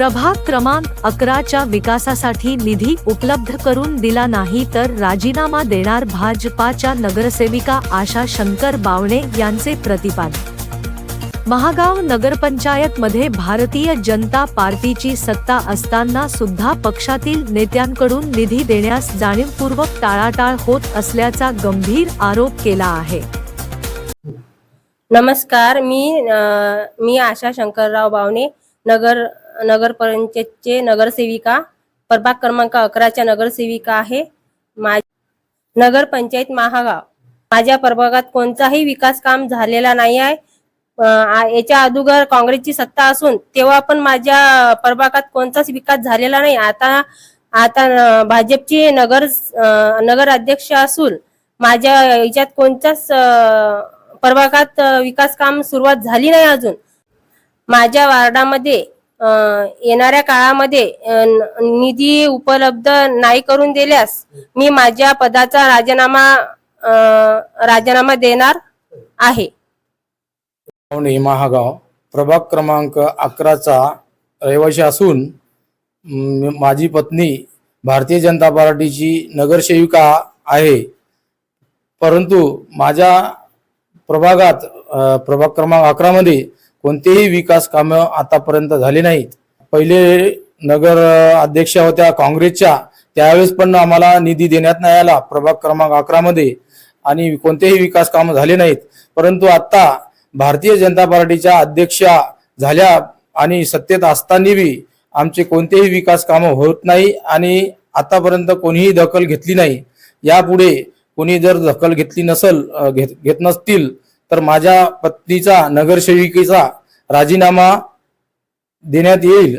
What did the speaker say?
प्रभाग क्रमांक 11च्या विकासासाठी निधी उपलब्ध करून दिला नाही तर राजीनामा देणार, भाजपाच्या नगरसेविका आशा शंकर बावणे यांचे प्रतिपादन। महागाव नगरपंचायत मध्ये भारतीय जनता पार्टीची सत्ता असताना सुद्धा पक्षातील नेत्यांकडून निधी देण्यास जाणीवपूर्वक टाळाटाळ होत असल्याचा गंभीर आरोप केला आहे। नमस्कार, मी आशा शंकरराव बावणे, नगर पंचायतचे नगरसेविका, प्रभाग क्रमांक 11च्या नगरसेविका आहे। नगर पंचायत महागाव माझ्या प्रभागात कोणताही विकास काम झालेला नाही आहे। याच्या अगोदर काँग्रेसची सत्ता असून तेव्हा पण माझ्या प्रभागात कोणताच विकास झालेला नाही। आता भाजपची नगर अध्यक्ष असून माझ्या याच्यात कोणताच प्रभागात विकास काम सुरुवात झाली नाही अजून। माझ्या वार्डामध्ये येणाऱ्या काळामध्ये निधी उपलब्ध नाही करून दिल्यास मी माझ्या पदाचा राजीनामा देणार आहे। महागाव प्रभाग क्रमांक 11चा रहिवासी असून माझी पत्नी भारतीय जनता पार्टीची नगरसेविका आहे, परंतु माझ्या प्रभागात प्रभाग क्रमांक 11 मध्ये कोणतेही विकास कामे आतापर्यंत झाली नाहीत। पहिले नगर अध्यक्ष होत्या काँग्रेसच्या, त्यावेळेस पण आम्हाला निधी देण्यात नाही आला प्रभाग क्रमांक 11 मध्ये आणि कोणतेही विकास काम झाले नाहीत। परंतु आता भारतीय जनता पार्टीच्या अध्यक्षा झाल्या आणि सत्तेत असताना बी आमचे कोणतेही विकास काम होत नाही आणि आतापर्यंत कोणीही दखल घेतली नाही। यापुढे कोणी जर दखल घेतली घेत नसतील तर माझ्या पत्नीचा नगरसेविकेचा राजीनामा देण्यात येईल।